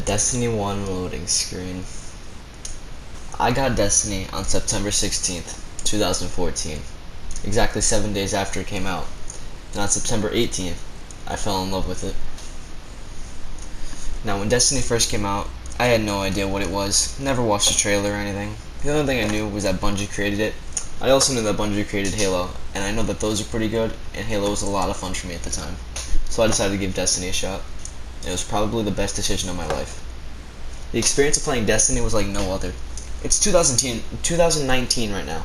Destiny 1 loading screen. I got Destiny on September 16th, 2014, exactly 7 days after it came out. And on September 18th, I fell in love with it. Now, when Destiny first came out, I had no idea what it was, never watched a trailer or anything. The only thing I knew was that Bungie created it. I also knew that Bungie created Halo, and I know that those are pretty good, and Halo was a lot of fun for me at the time. So I decided to give Destiny a shot. It was probably the best decision of my life. The experience of playing Destiny was like no other. It's 2019 right now,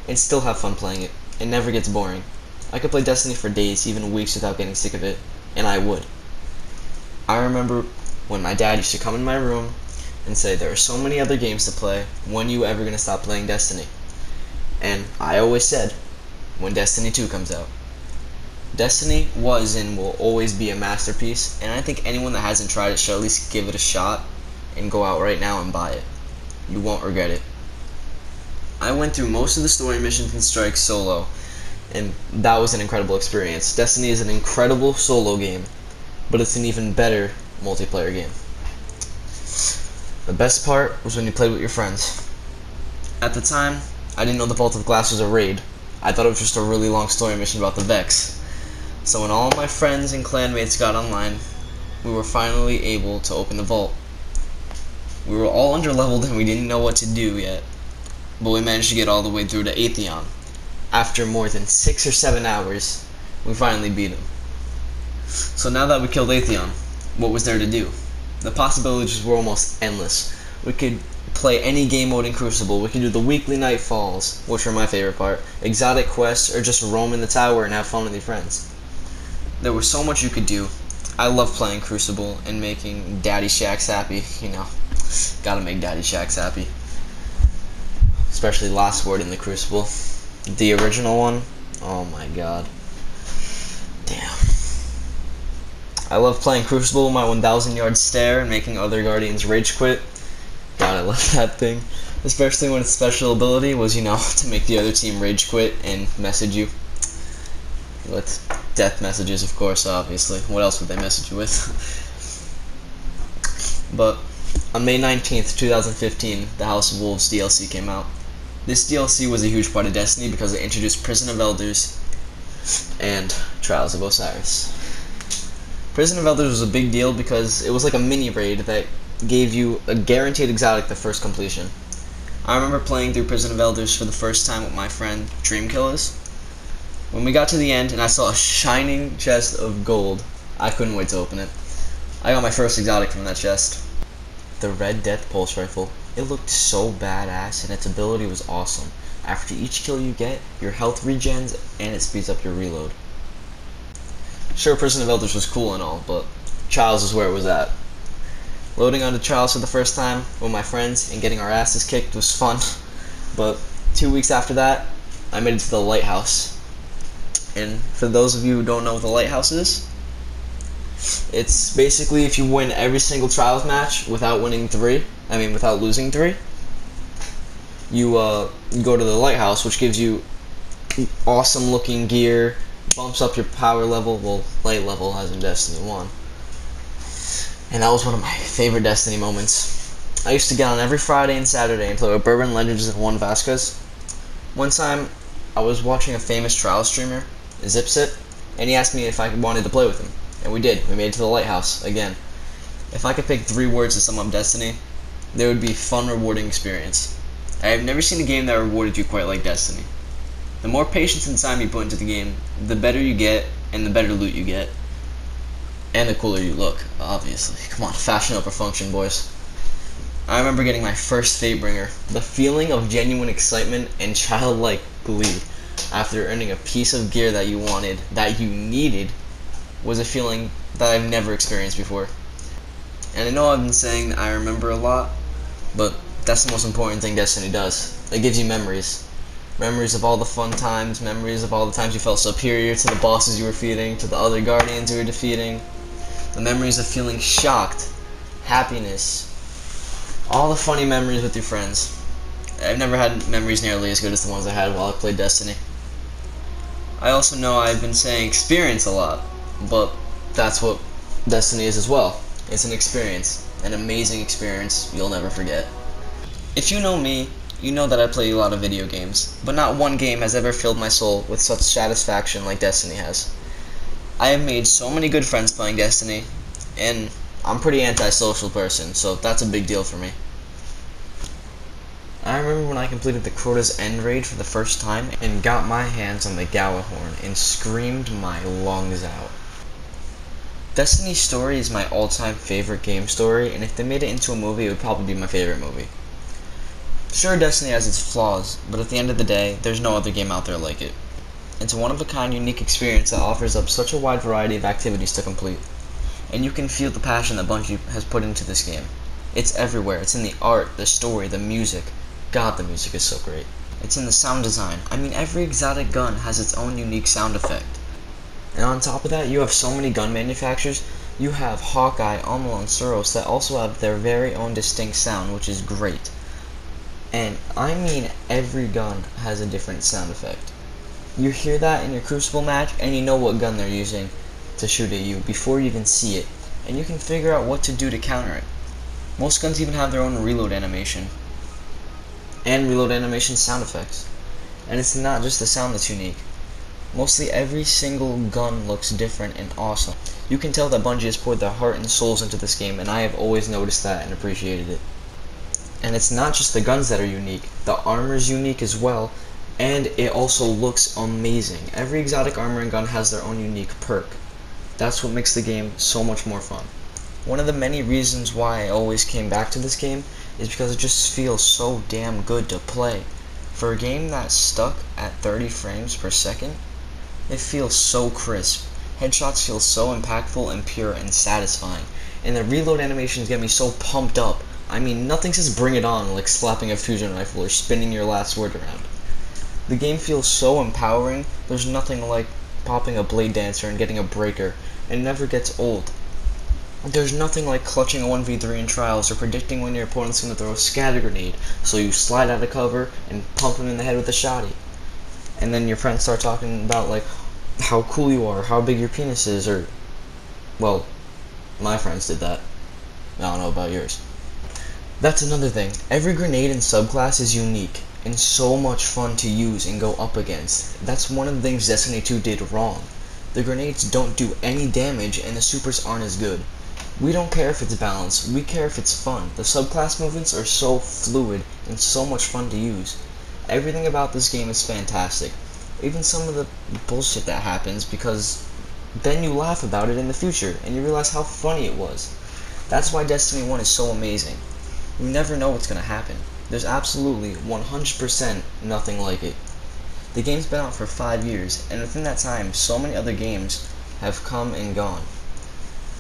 and still have fun playing it. It never gets boring. I could play Destiny for days, even weeks without getting sick of it, and I would. I remember when my dad used to come in my room and say, "There are so many other games to play, when are you ever going to stop playing Destiny?" And I always said, when Destiny 2 comes out. Destiny was and will always be a masterpiece, and I think anyone that hasn't tried it should at least give it a shot and go out right now and buy it. You won't regret it. I went through most of the story missions and strikes solo, and that was an incredible experience. Destiny is an incredible solo game, but it's an even better multiplayer game. The best part was when you played with your friends. At the time, I didn't know the Vault of Glass was a raid. I thought it was just a really long story mission about the Vex. So when all of my friends and clanmates got online, we were finally able to open the vault. We were all underleveled and we didn't know what to do yet, but we managed to get all the way through to Atheon. After more than 6 or 7 hours, we finally beat him. So now that we killed Atheon, what was there to do? The possibilities were almost endless. We could play any game mode in Crucible, we could do the weekly nightfalls, which were my favorite part, exotic quests, or just roam in the tower and have fun with your friends. There was so much you could do. I love playing Crucible and making Daddy Shaxx happy, Gotta make Daddy Shaxx happy. Especially Last Word in the Crucible. The original one, oh my god. Damn. I love playing Crucible with my 1,000-yard stare and making other Guardians rage quit. God, I love that thing. Especially when its special ability was, to make the other team rage quit and message you. With death messages, of course, obviously. What else would they message you with? But on May 19th, 2015, the House of Wolves DLC came out. This DLC was a huge part of Destiny because it introduced Prison of Elders and Trials of Osiris. Prison of Elders was a big deal because it was like a mini raid that gave you a guaranteed exotic the first completion. I remember playing through Prison of Elders for the first time with my friend Dreamkillers. When we got to the end and I saw a shining chest of gold, I couldn't wait to open it. I got my first exotic from that chest. The Red Death Pulse Rifle. It looked so badass and its ability was awesome. After each kill you get, your health regens and it speeds up your reload. Sure, Prison of Elders was cool and all, but Trials is where it was at. Loading onto Trials for the first time with my friends and getting our asses kicked was fun, but 2 weeks after that, I made it to the Lighthouse. And for those of you who don't know what the Lighthouse is, it's basically if you win every single Trials match without losing 3, you go to the Lighthouse, which gives you awesome looking gear, bumps up your power level, light level as in Destiny 1. And that was one of my favorite Destiny moments. I used to get on every Friday and Saturday and play with Bourbon Legends and Juan Vasquez. One time, I was watching a famous trial streamer, Zipsit, and he asked me if I wanted to play with him. And we did. We made it to the Lighthouse, again. If I could pick 3 words to sum up Destiny, they would be fun, rewarding experience. I have never seen a game that rewarded you quite like Destiny. The more patience and time you put into the game, the better you get, and the better loot you get. And the cooler you look, obviously. Come on, fashion over function, boys. I remember getting my first Fatebringer. The feeling of genuine excitement and childlike glee after earning a piece of gear that you wanted, that you needed, was a feeling that I've never experienced before. And I know I've been saying that I remember a lot, but that's the most important thing Destiny does. It gives you memories. Memories of all the fun times, memories of all the times you felt superior to the bosses you were defeating, to the other Guardians you were defeating. The memories of feeling shocked, happiness, all the funny memories with your friends. I've never had memories nearly as good as the ones I had while I played Destiny. I also know I've been saying experience a lot, but that's what Destiny is as well. It's an experience. an amazing experience you'll never forget. If you know me, you know that I play a lot of video games, but not one game has ever filled my soul with such satisfaction like Destiny has. I have made so many good friends playing Destiny, and I'm a pretty antisocial person, so that's a big deal for me. I remember when I completed the Crota's End Raid for the first time and got my hands on the Galahorn and screamed my lungs out. Destiny's story is my all-time favorite game story, and if they made it into a movie, it would probably be my favorite movie. Sure, Destiny has its flaws, but at the end of the day, there's no other game out there like it. It's a one-of-a-kind, unique experience that offers up such a wide variety of activities to complete. And you can feel the passion that Bungie has put into this game. It's everywhere. It's in the art, the story, the music. God, the music is so great. It's in the sound design. I mean, every exotic gun has its own unique sound effect. And on top of that, you have so many gun manufacturers. You have Hawkeye, Umbral, and Suros that also have their very own distinct sound, which is great. And I mean, every gun has a different sound effect. You hear that in your Crucible match, and you know what gun they're using to shoot at you before you even see it, and you can figure out what to do to counter it. Most guns even have their own reload animation, and reload animation sound effects. And it's not just the sound that's unique. Mostly every single gun looks different and awesome. You can tell that Bungie has poured their heart and souls into this game, and I have always noticed that and appreciated it. And it's not just the guns that are unique, the armor is unique as well, and it also looks amazing. Every exotic armor and gun has their own unique perk. That's what makes the game so much more fun. One of the many reasons why I always came back to this game is because it just feels so damn good to play. For a game that's stuck at 30 frames per second, it feels so crisp. Headshots feel so impactful and pure and satisfying, and the reload animations get me so pumped up. I mean, nothing says bring it on like slapping a fusion rifle or spinning your last word around. The game feels so empowering. There's nothing like popping a blade dancer and getting a breaker, and it never gets old. There's nothing like clutching a 1v3 in trials or predicting when your opponent's going to throw a scatter grenade, so you slide out of cover and pump him in the head with a shotty. And then your friends start talking about like how cool you are, how big your penis is, or, well, my friends did that. I don't know about yours. That's another thing. Every grenade and subclass is unique and so much fun to use and go up against. That's one of the things Destiny 2 did wrong. The grenades don't do any damage and the supers aren't as good. We don't care if it's balanced, we care if it's fun. The subclass movements are so fluid and so much fun to use. Everything about this game is fantastic. Even some of the bullshit that happens, because then you laugh about it in the future and you realize how funny it was. That's why Destiny 1 is so amazing. You never know what's going to happen. There's absolutely 100% nothing like it. The game's been out for 5 years, and within that time, so many other games have come and gone.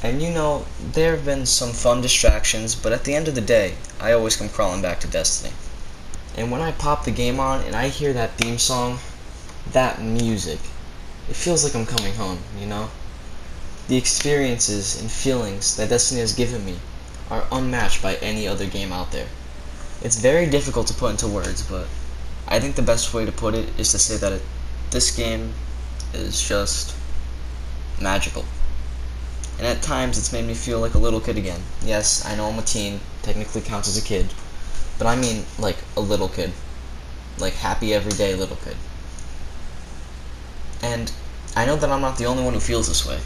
And you know, there have been some fun distractions, but at the end of the day, I always come crawling back to Destiny. And when I pop the game on and I hear that theme song, that music, it feels like I'm coming home, you know? The experiences and feelings that Destiny has given me are unmatched by any other game out there. It's very difficult to put into words, but I think the best way to put it is to say that this game is just magical. And at times it's made me feel like a little kid again. Yes, I know I'm a teen, technically counts as a kid, but I mean like a little kid. Like happy everyday little kid. And I know that I'm not the only one who feels this way.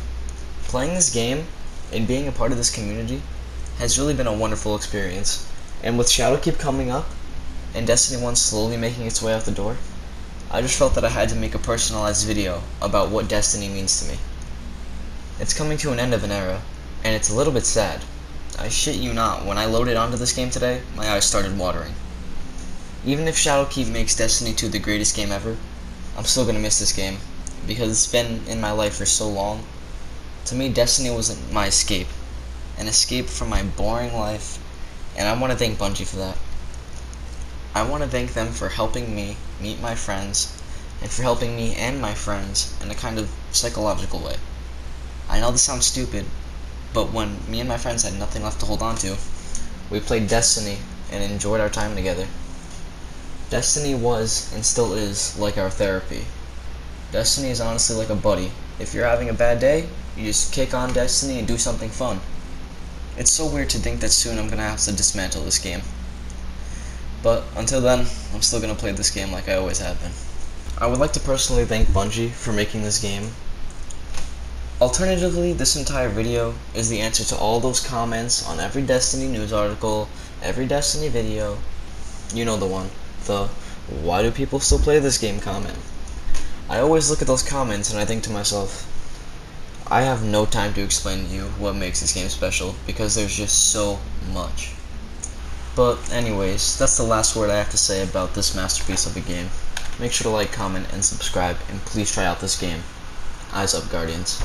Playing this game and being a part of this community has really been a wonderful experience. And with Shadowkeep coming up, and Destiny 1 slowly making its way out the door, I just felt that I had to make a personalized video about what Destiny means to me. It's coming to an end of an era, and it's a little bit sad. I shit you not, when I loaded onto this game today, my eyes started watering. Even if Shadowkeep makes Destiny 2 the greatest game ever, I'm still gonna miss this game, because it's been in my life for so long. To me, Destiny was my escape, an escape from my boring life, and I want to thank Bungie for that. I want to thank them for helping me meet my friends, and for helping me and my friends in a kind of psychological way. I know this sounds stupid, but when me and my friends had nothing left to hold on to, we played Destiny and enjoyed our time together. Destiny was, and still is, like our therapy. Destiny is honestly like a buddy. If you're having a bad day, you just kick on Destiny and do something fun. It's so weird to think that soon I'm gonna have to dismantle this game. But until then, I'm still gonna play this game like I always have been. I would like to personally thank Bungie for making this game. Alternatively, this entire video is the answer to all those comments on every Destiny news article, every Destiny video. You know the one. The "why do people still play this game" comment. I always look at those comments and I think to myself, I have no time to explain to you what makes this game special, because there's just so much. But anyways, that's the last word I have to say about this masterpiece of a game. Make sure to like, comment, and subscribe, and please try out this game. Eyes up, Guardians.